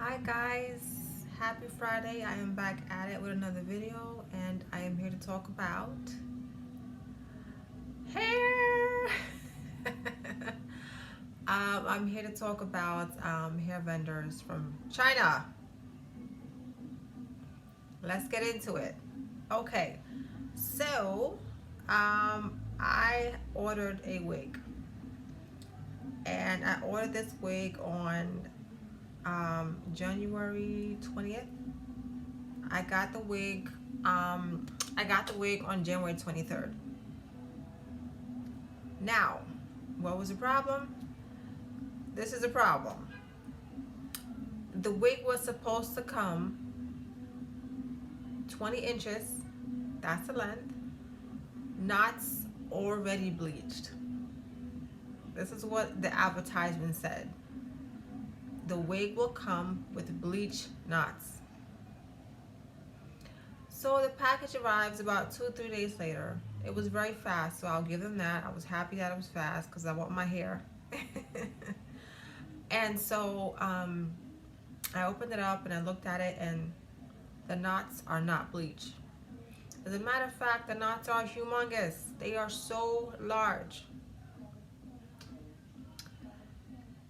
Hi guys, happy Friday. I am back at it with another video and I am here to talk about hair. I'm here to talk about hair vendors from China. Let's get into it. Okay, so I ordered a wig and I ordered this wig on January 20th. I got the wig. I got the wig on January 23rd. Now, what was the problem? This is a problem. The wig was supposed to come 20 inches. That's the length. Knots already bleached. This is what the advertisement said. The wig will come with bleach knots. So the package arrives about 2 or 3 days later. It was very fast, so I'll give them that. I was happy that it was fast because I want my hair. And so I opened it up and I looked at it, and the knots are not bleached. As a matter of fact, the knots are humongous. They are so large.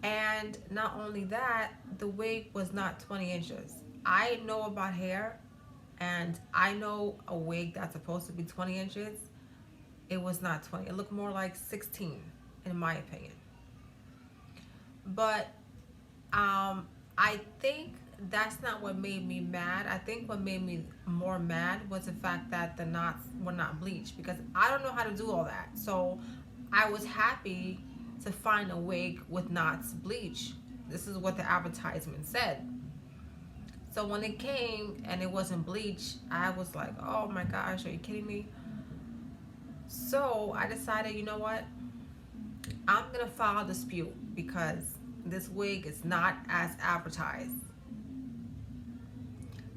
And not only that, the wig was not 20 inches. I know about hair, and I know a wig that's supposed to be 20 inches. It was not 20. It looked more like 16, in my opinion. But I think that's not what made me mad. I think what made me more mad was the fact that the knots were not bleached, because I don't know how to do all that. So I was happy to find a wig with knots bleached. This is what the advertisement said. So when it came and it wasn't bleached, I was like, oh my gosh, are you kidding me? So I decided, you know what? I'm gonna file a dispute because this wig is not as advertised.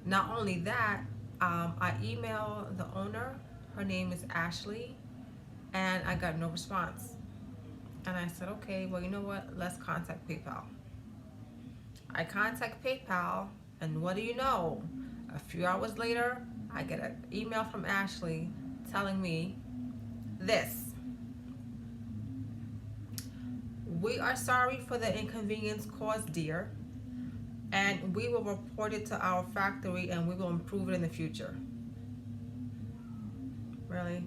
Not only that, I emailed the owner. Her name is Ashley, and I got no response. And I said, okay, well, you know what? Let's contact PayPal. I contact PayPal, and what do you know? A few hours later, I get an email from Ashley telling me this: we are sorry for the inconvenience caused, dear, and we will report it to our factory and we will improve it in the future. Really?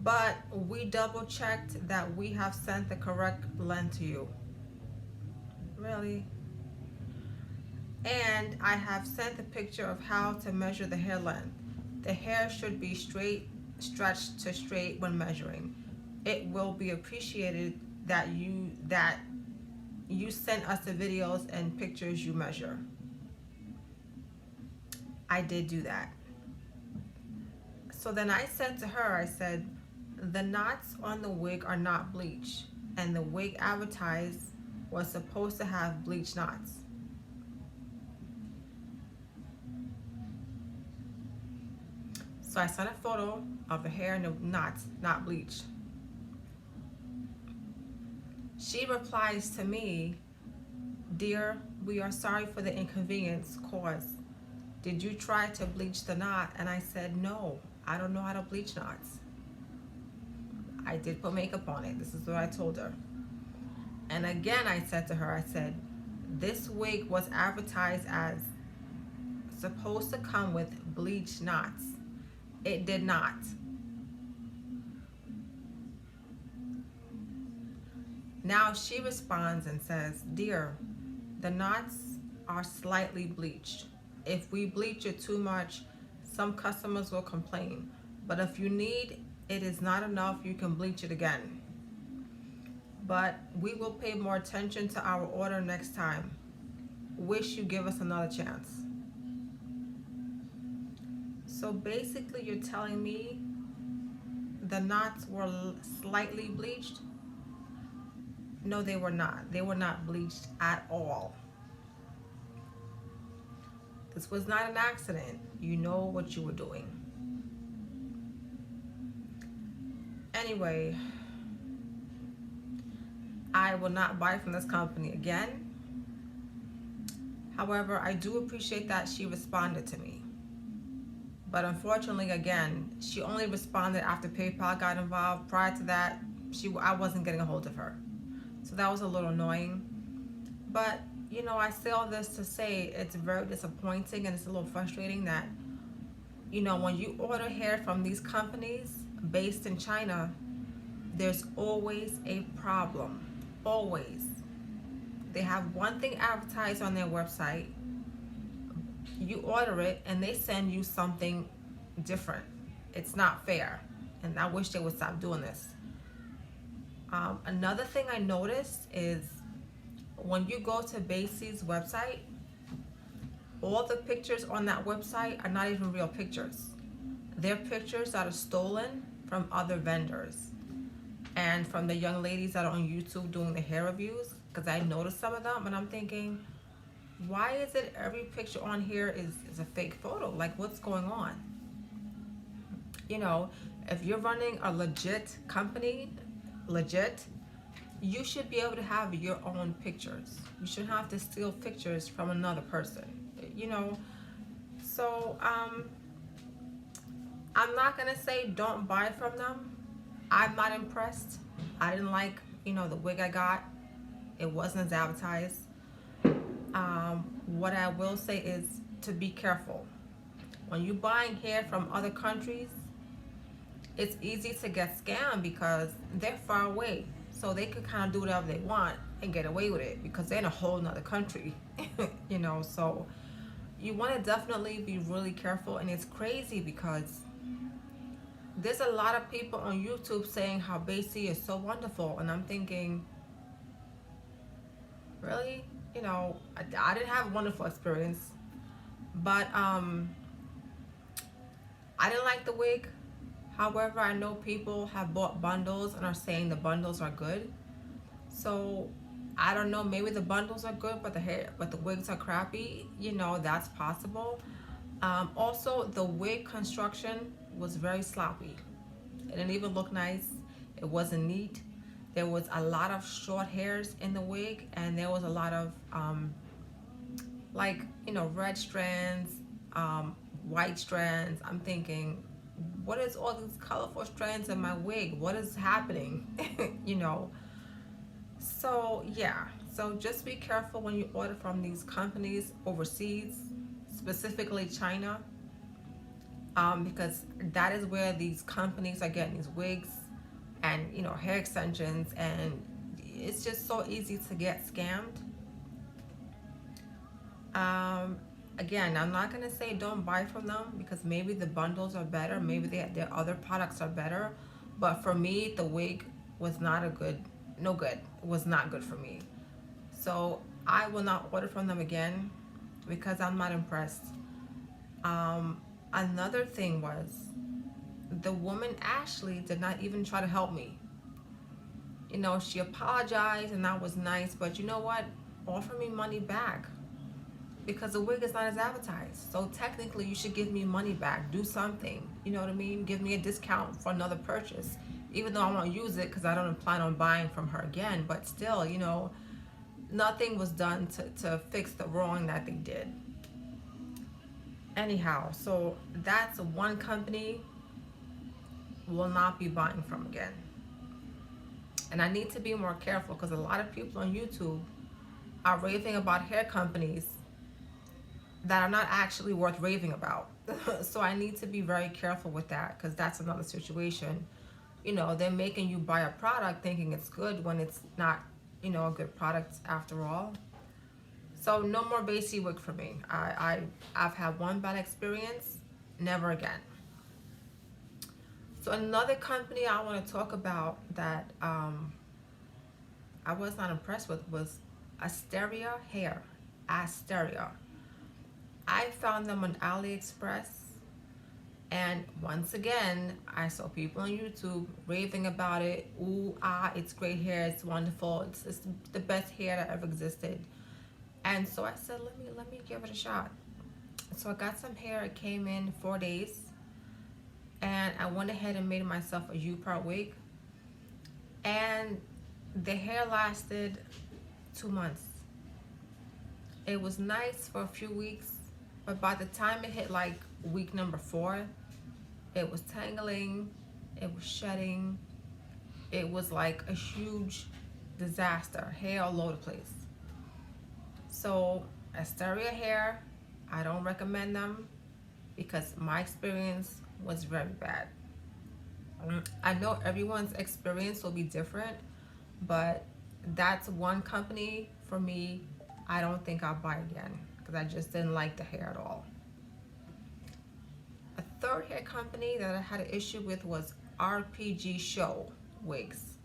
But we double checked that we have sent the correct length to you. Really? And I have sent a picture of how to measure the hair length. The hair should be straight, stretched to straight when measuring. It will be appreciated that you sent us the videos and pictures you measure. I did do that. So then I said to her, I said, the knots on the wig are not bleached, and the wig advertised was supposed to have bleached knots. So I sent a photo of the hair and the knots not bleached. She replies to me, dear, we are sorry for the inconvenience caused. Did you try to bleach the knot? And I said, no, I don't know how to bleach knots. I did put makeup on it. This is what I told her. And again, I said to her, I said, this wig was advertised as supposed to come with bleached knots. It did not. Now she responds and says, dear, the knots are slightly bleached. If we bleach it too much, some customers will complain. But if you need, it is not enough, you can bleach it again. But we will pay more attention to our order next time. Wish you give us another chance. So basically you're telling me the knots were slightly bleached? No, they were not. They were not bleached at all. This was not an accident. You know what you were doing. Anyway, I will not buy from this company again. However, I do appreciate that she responded to me. But unfortunately, again, she only responded after PayPal got involved. Prior to that, I wasn't getting a hold of her. So that was a little annoying. But, I say all this to say it's very disappointing and it's a little frustrating that, when you order hair from these companies based in China, there's always a problem. Always. They have one thing advertised on their website, you order it, and they send you something different. It's not fair. And I wish they would stop doing this. Another thing I noticed is when you go to Basi's website, all the pictures on that website are not even real pictures. They're pictures that are stolen from other vendors and from the young ladies that are on YouTube doing the hair reviews. Because I noticed some of them and I'm thinking, why is it every picture on here is a fake photo? Like, what's going on? If you're running a legit company, you should be able to have your own pictures. You shouldn't have to steal pictures from another person. So I'm not gonna say don't buy from them. I'm not impressed. I didn't like, the wig I got. It wasn't as advertised. What I will say is to be careful. When you're buying hair from other countries, it's easy to get scammed because they're far away. So they could kind of do whatever they want and get away with it because they're in a whole nother country. So you want to definitely be really careful. And it's crazy because there's a lot of people on YouTube saying how Basi is so wonderful. And I'm thinking, really? I didn't have a wonderful experience. But I didn't like the wig. However, I know people have bought bundles and are saying the bundles are good. So I don't know, maybe the bundles are good, but the wigs are crappy. That's possible. Also, the wig construction was very sloppy. It didn't even look nice. It wasn't neat. There was a lot of short hairs in the wig, and there was a lot of red strands, white strands. I'm thinking, what is all these colorful strands in my wig? What is happening? So yeah, so just be careful when you order from these companies overseas, specifically China, because that is where these companies are getting these wigs and hair extensions, and it's just so easy to get scammed. Again, I'm not gonna say don't buy from them because maybe the bundles are better, maybe their other products are better, but for me, the wig was not no good. It was not good for me. So I will not order from them again because I'm not impressed. Another thing was the woman Ashley did not even try to help me. She apologized and that was nice, but you know what? Offer me money back because the wig is not as advertised. So technically, you should give me money back. Do something. You know what I mean? Give me a discount for another purchase, even though I won't use it because I don't plan on buying from her again. But still, nothing was done to fix the wrong that they did. Anyhow, so that's one company will not be buying from again. And I need to be more careful because a lot of people on YouTube are raving about hair companies that are not actually worth raving about. So I need to be very careful with that because that's another situation. They're making you buy a product thinking it's good when it's not, a good product after all. So no more Basi wig for me. I've had one bad experience, never again. So another company I want to talk about that I was not impressed with was Asteria Hair. Asteria. I found them on AliExpress, and once again, I saw people on YouTube raving about it. Ooh, it's great hair, it's wonderful, it's the best hair that ever existed. And so I said, let me give it a shot. So I got some hair. It came in 4 days, and I went ahead and made myself a U-part wig, and the hair lasted 2 months. It was nice for a few weeks, but by the time it hit like week number 4, it was tangling, it was shedding, it was like a huge disaster, hair all over the place. So Asteria hair, I don't recommend them because my experience was very bad. I know everyone's experience will be different, but that's one company for me. I don't think I'll buy again because I just didn't like the hair at all. A third hair company that I had an issue with was RPG Show wigs.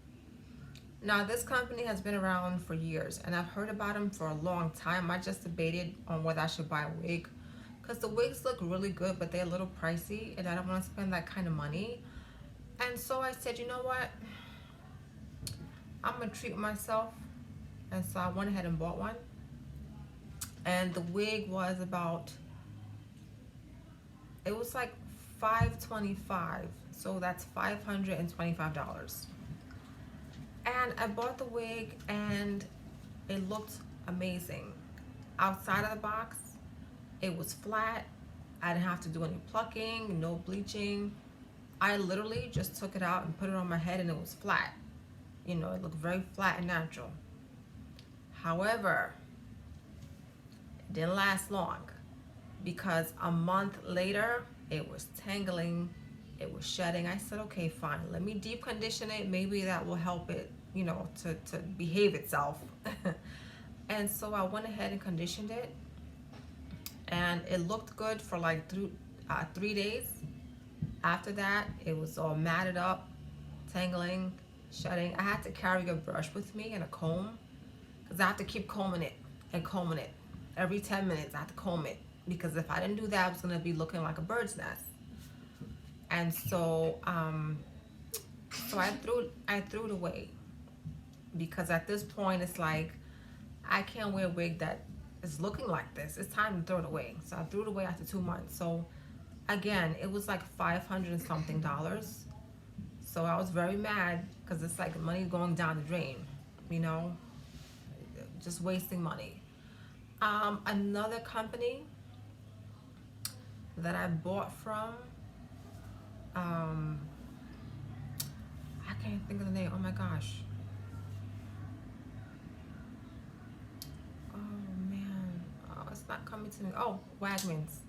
Now this company has been around for years and I've heard about them for a long time. I just debated on whether I should buy a wig because the wigs look really good, but they're a little pricey and I don't want to spend that kind of money. And so I said, you know what? I'm gonna treat myself. And so I went ahead and bought one. And the wig was about, it was like $525. So that's $525. And I bought the wig and it looked amazing. Outside of the box, it was flat. I didn't have to do any plucking, no bleaching. I literally just took it out and put it on my head and it was flat. You know, it looked very flat and natural. However, it didn't last long because a month later, it was tangling, it was shedding. I said, okay, fine, let me deep condition it. Maybe that will help it, you know, to behave itself. And so I went ahead and conditioned it and it looked good for like 3 days. After that, it was all matted up, tangling, shedding. I had to carry a brush with me and a comb because I have to keep combing it and combing it. Every 10 minutes, I have to comb it because if I didn't do that, it was going to be looking like a bird's nest. And so, so I threw it away because at this point, it's like, I can't wear a wig that is looking like this. It's time to throw it away. So I threw it away after 2 months. So again, it was like $500 and something. So I was very mad because it's like money going down the drain, you know, just wasting money. Another company that I bought from, I can't think of the name. Oh my gosh. Oh man, it's not coming to me. Oh, Wagman's.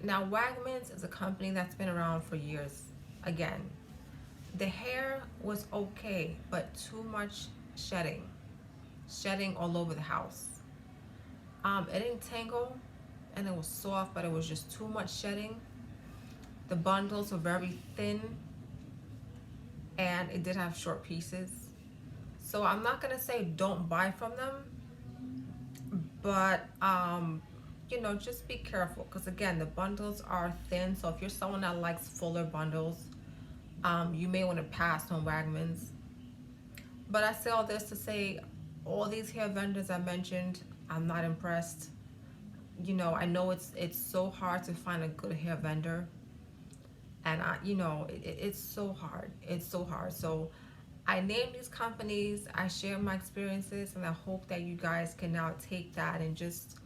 Now, Wagman's is a company that's been around for years. Again, the hair was okay, but too much shedding. Shedding all over the house. It didn't tangle and it was soft, but it was just too much shedding. The bundles were very thin and it did have short pieces. So I'm not gonna say don't buy from them, but you know, just be careful because again, the bundles are thin. So if you're someone that likes fuller bundles, you may want to pass on Wagmans. But I say all this to say, all these hair vendors I mentioned, I'm not impressed. You know, I know it's so hard to find a good hair vendor, and you know, it's so hard. It's so hard. So I named these companies, I share my experiences, and I hope that you guys can now take that and just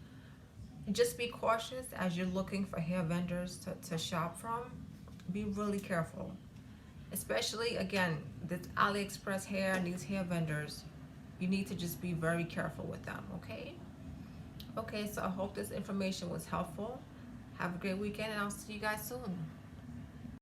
be cautious as you're looking for hair vendors to shop from. Be really careful. Especially, again, this AliExpress hair and these hair vendors, you need to just be very careful with them, okay? Okay, so I hope this information was helpful. Have a great weekend, and I'll see you guys soon.